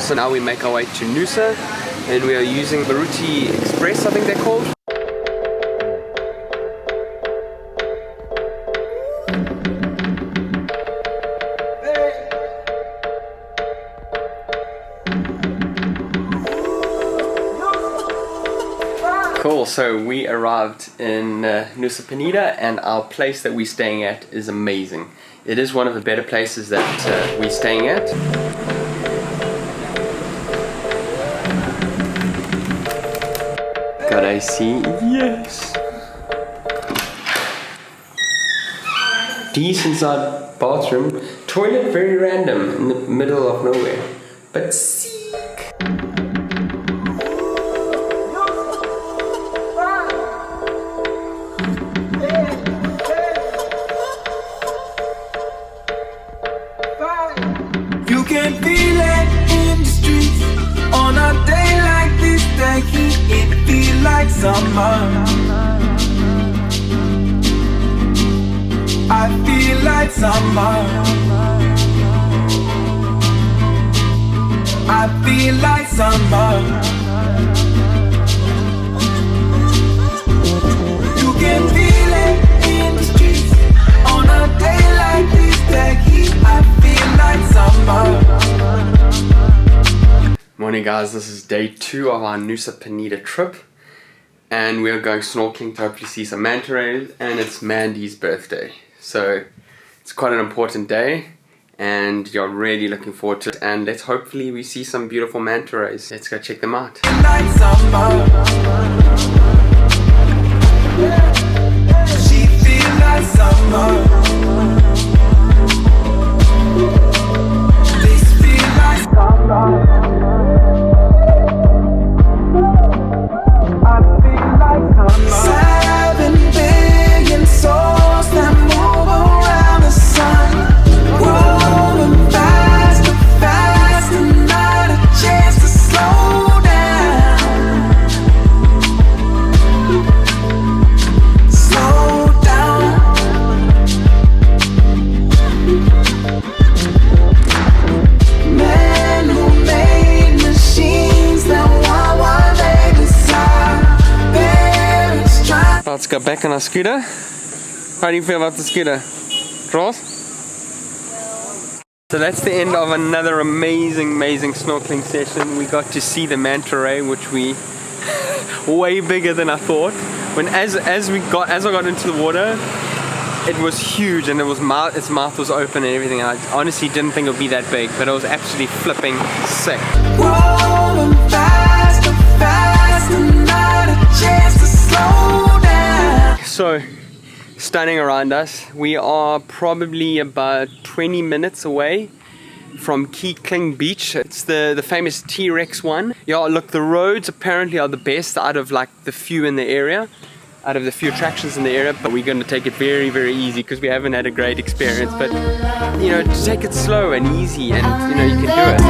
So now we make our way to Nusa, and we are using the Roux Express, I think they're called. Cool, so we arrived in Nusa Penida, and our place that we're staying at is amazing. It is one of the better places that we're staying at. Got AC, yes! Decent sized bathroom. Toilet very random in the middle of nowhere, but sick. You can feel it in the streets on a day like this. The heat, it feel like summer. I feel like summer. I feel like summer. You can feel it in the streets on a day like this. The heat, I feel like summer. Morning guys, this is day 2 of our Nusa Penida trip, and we are going snorkeling to hopefully see some manta rays, and it's Mandy's birthday. So it's quite an important day, and you're really looking forward to it, and let's hopefully we see some beautiful manta rays. Let's go check them out. Like summer. She feel like summer. This feel like summer. I feel like summer. 7 billion souls that move around the sun, growing faster, faster, not a chance to slow down. Slow down. Men who made machines that want what they desire. Parents try. Let's go back on our scooter. How do you feel about the scooter? Ross? So that's the end of another amazing snorkeling session. We got to see the manta ray, which we way bigger than I thought. When as I got into the water, it was huge, and its mouth was open and everything. And I honestly didn't think it would be that big, but it was absolutely flipping sick. Growing faster, faster, not a chance to slow down. So, stunning around us. We are probably about 20 minutes away from Kling Beach. It's the famous T-Rex one. Yeah, look, the roads apparently are the best out of like the few in the area, out of the few attractions in the area, but we're going to take it very easy because we haven't had a great experience. But you know, to take it slow and easy, and you know, you can do it.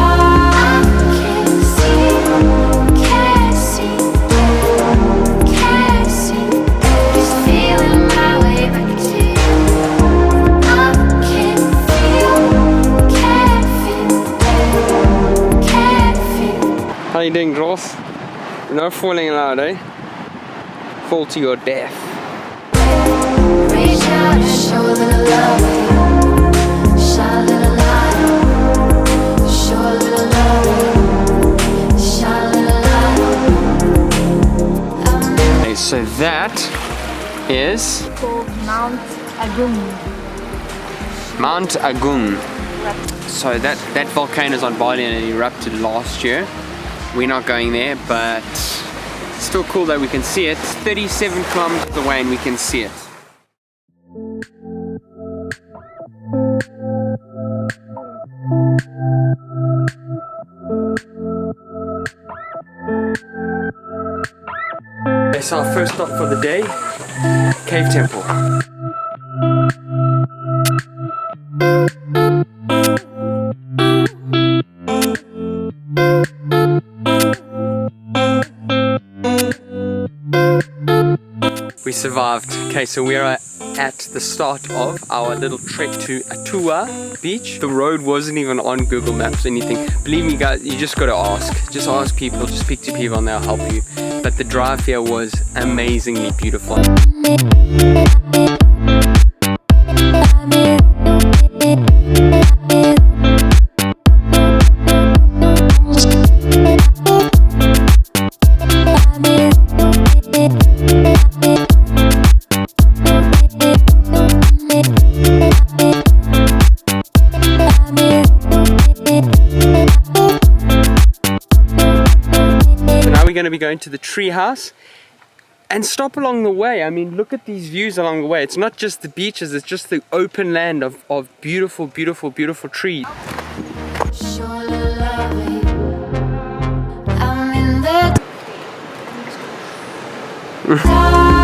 How you doing, Ross? No falling allowed, eh? Fall to your death. Reach out and show a little love. Shine a little light. Show a little love. Shine a little light. Okay, so that is called Mount Agung. Mount Agung. So that volcano is on Bali, and it erupted last year. We're not going there, but it's still cool that we can see it. It's 37 kilometers away and we can see it. That's our first stop for the day, Cave Temple. We survived. Okay, so we are at the start of our little trek to Atua beach. The road wasn't even on Google Maps or anything. Believe me guys, you just gotta ask. Just ask people, just speak to people and they'll help you. But the drive here was amazingly beautiful. Going to be going to the tree house and stop along the way. I mean, look at these views along the way. It's not just the beaches, it's just the open land of beautiful, beautiful, beautiful trees. Surely loving. I'm in the dark.